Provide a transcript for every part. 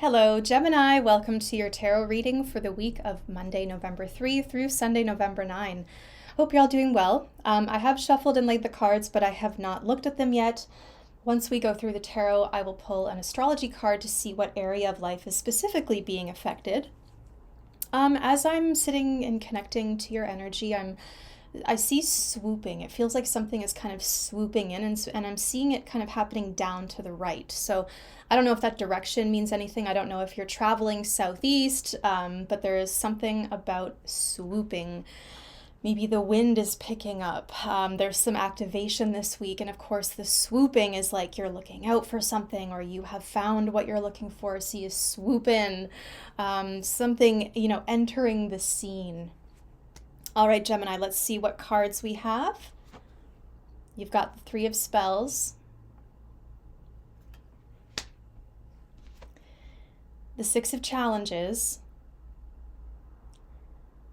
Hello, Gemini. Welcome to your tarot reading for the week of Monday, November 3 through Sunday, November 9. Hope you're all doing well. I have shuffled and laid the cards, but I have not looked at them yet. Once we go through the tarot, I will pull an astrology card to see what area of life is specifically being affected. As I'm sitting and connecting to your energy, I see swooping. It feels like something is kind of swooping in, and I'm seeing it kind of happening down to the right. So I don't know if that direction means anything. I don't know if you're traveling southeast, but there is something about swooping. Maybe the wind is picking up. There's some activation this week. And of course, the swooping is like you're looking out for something or you have found what you're looking for. So you swoop in, something, entering the scene. All right, Gemini, let's see what cards we have. You've got the Three of Spells, the Six of Challenges.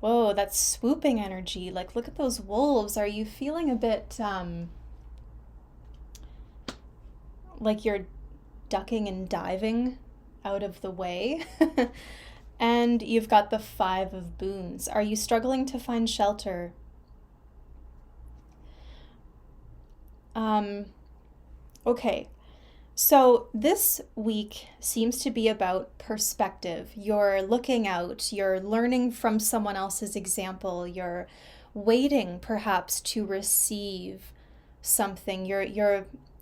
Whoa, that's swooping energy. Like, look at those wolves. Are you feeling a bit like you're ducking and diving out of the way? And you've got the Five of Boons. Are you struggling to find shelter? Okay. So this week seems to be about perspective. You're looking out, you're learning from someone else's example, you're waiting perhaps to receive something.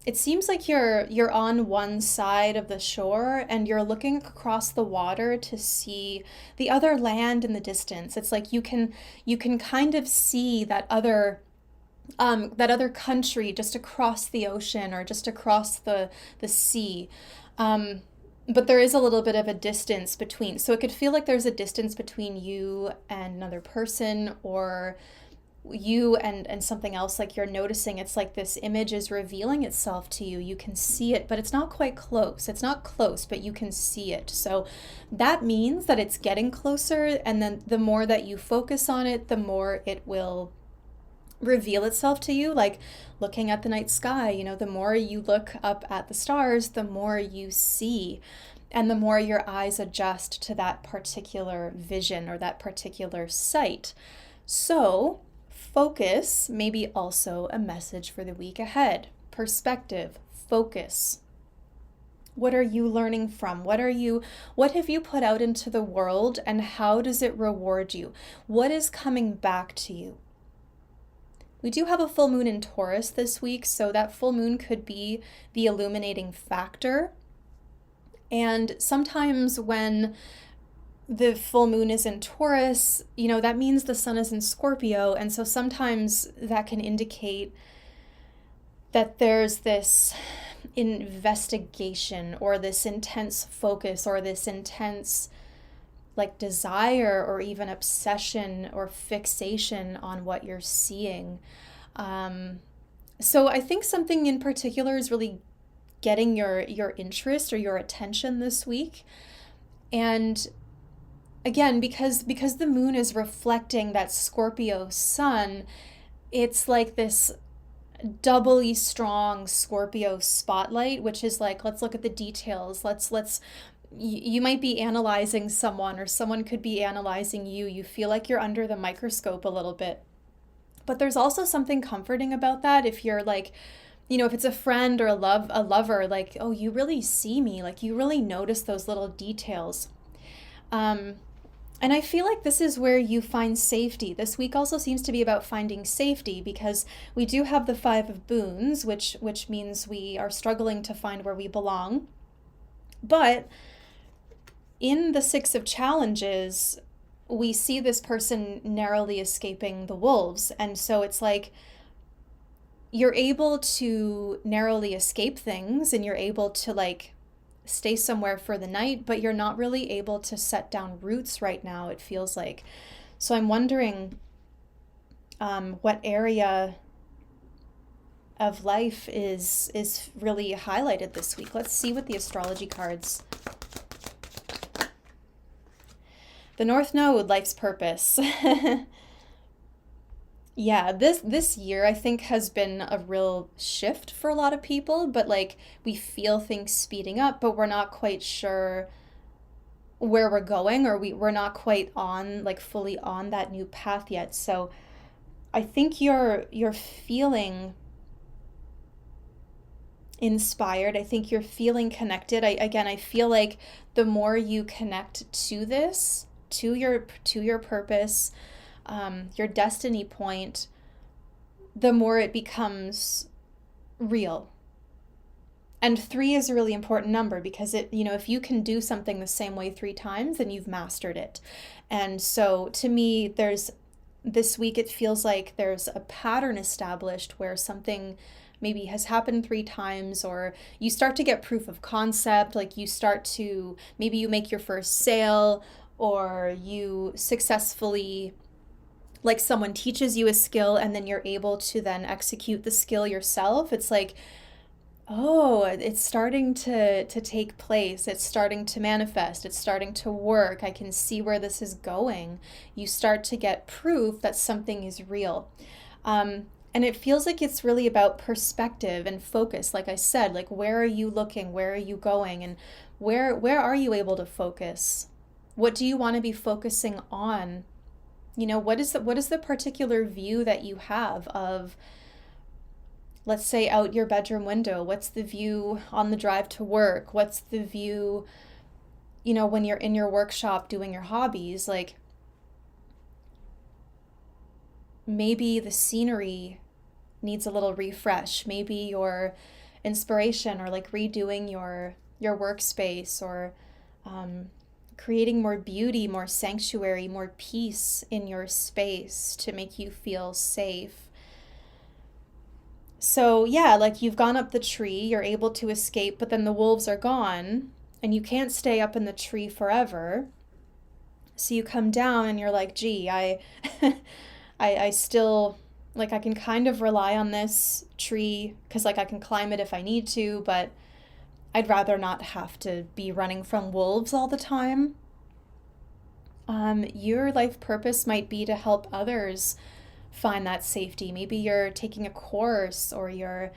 It seems like you're on one side of the shore and you're looking across the water to see the other land in the distance. It's like you can kind of see that other country just across the ocean or just across the sea. But there is a little bit of a distance between. So it could feel like there's a distance between you and another person, or you and something else. Like you're noticing it's like this image is revealing itself to you. You can see it, but it's not quite close. It's not close, but you can see it. So that means that it's getting closer. And then the more that you focus on it, the more it will reveal itself to you. Like looking at the night sky, the more you look up at the stars, the more you see, and the more your eyes adjust to that particular vision or that particular sight. So focus may be also a message for the week ahead. Perspective, focus. What are you learning from? What have you put out into the world, and how does it reward you? What is coming back to you? We do have a full moon in Taurus this week, so that full moon could be the illuminating factor. And sometimes when the full moon is in Taurus, that means the sun is in Scorpio. And so sometimes that can indicate that there's this investigation or this intense focus or this intense desire or even obsession or fixation on what you're seeing. So I think something in particular is really getting your interest or your attention this week. And again, because the moon is reflecting that Scorpio sun, it's like this doubly strong Scorpio spotlight, which is like, let's look at the details. You might be analyzing someone, or someone could be analyzing you. You feel like you're under the microscope a little bit. But there's also something comforting about that. If you're like, if it's a friend or a lover, like, oh, you really see me, like you really notice those little details. And I feel like this is where you find safety. This week also seems to be about finding safety, because we do have the Five of Boons, which means we are struggling to find where we belong. But in the Six of Challenges, we see this person narrowly escaping the wolves. And so it's like you're able to narrowly escape things, and you're able to stay somewhere for the night, but you're not really able to set down roots right now, it feels like. So I'm wondering what area of life is really highlighted this week. Let's see what the astrology cards. The North Node, life's purpose. Yeah, this year I think has been a real shift for a lot of people, but we feel things speeding up, but we're not quite sure where we're going, or we're not quite on, like, fully on that new path yet. So I think you're feeling inspired. I think you're feeling connected. I feel like the more you connect to this, to your purpose, your destiny point, the more it becomes real. And 3 is a really important number because if you can do something the same way 3 times, then you've mastered it. And so to me, this week, it feels like there's a pattern established where something maybe has happened 3 times, or you start to get proof of concept, like maybe you make your first sale, or you successfully, like, someone teaches you a skill and then you're able to then execute the skill yourself. It's like, oh, it's starting to take place. It's starting to manifest. It's starting to work. I can see where this is going. You start to get proof that something is real. And it feels like it's really about perspective and focus. Like I said, like, where are you looking? Where are you going? And where are you able to focus? What do you want to be focusing on? What is the particular view that you have of, let's say, out your bedroom window? What's the view on the drive to work? What's the view, when you're in your workshop doing your hobbies? Like, maybe the scenery needs a little refresh. Maybe your inspiration, or like redoing your workspace, or creating more beauty, more sanctuary, more peace in your space to make you feel safe. So yeah, like, you've gone up the tree, you're able to escape, but then the wolves are gone and you can't stay up in the tree forever. So you come down and you're like, gee, I still, like, I can kind of rely on this tree because, like, I can climb it if I need to, but I'd rather not have to be running from wolves all the time. Your life purpose might be to help others find that safety. Maybe you're taking a course, or you're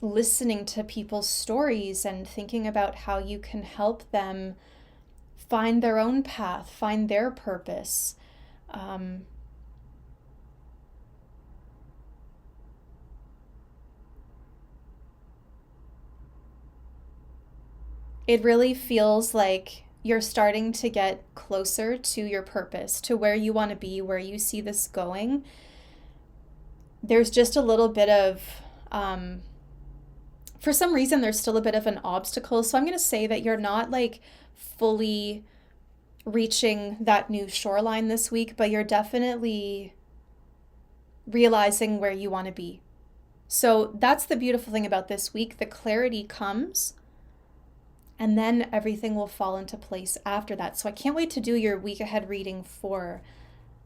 listening to people's stories and thinking about how you can help them find their own path, find their purpose. It really feels like you're starting to get closer to your purpose, to where you want to be, where you see this going. There's just a little bit of, for some reason, there's still a bit of an obstacle. So I'm going to say that you're not, like, fully reaching that new shoreline this week, but you're definitely realizing where you want to be. So that's the beautiful thing about this week. The clarity comes, and then everything will fall into place after that. So I can't wait to do your week ahead reading for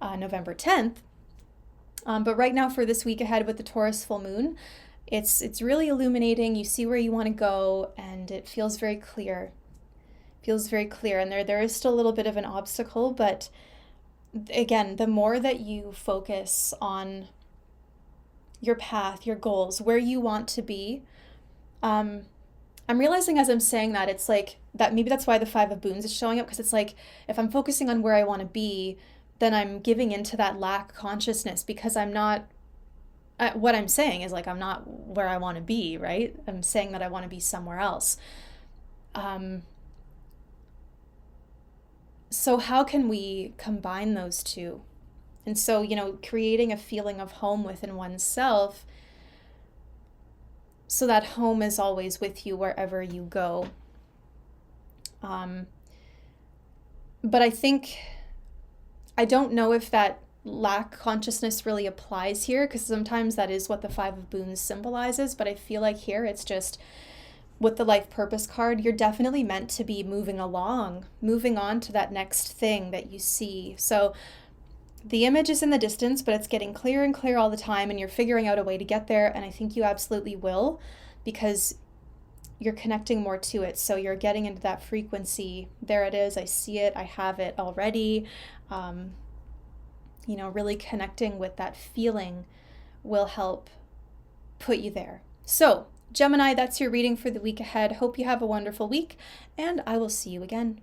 November 10th. But right now, for this week ahead with the Taurus full moon, it's really illuminating. You see where you want to go, and it feels very clear. And there is still a little bit of an obstacle, but again, the more that you focus on your path, your goals, where you want to be, I'm realizing as I'm saying that, it's like that maybe that's why the 5 of Boons is showing up, because it's like, if I'm focusing on where I want to be, then I'm giving into that lack consciousness, because I'm not, what I'm saying is, like, I'm not where I want to be, right? I'm saying that I want to be somewhere else. So how can we combine those two? And so, creating a feeling of home within oneself, so that home is always with you wherever you go. But I don't know if that lack consciousness really applies here, because sometimes that is what the 5 of Boons symbolizes. But I feel like here it's just, with the life purpose card, you're definitely meant to be moving on to that next thing that you see. So the image is in the distance, but it's getting clearer and clearer all the time, and you're figuring out a way to get there. And I think you absolutely will, because you're connecting more to it. So you're getting into that frequency. There it is. I see it. I have it already. Really connecting with that feeling will help put you there. So, Gemini, that's your reading for the week ahead. Hope you have a wonderful week, and I will see you again.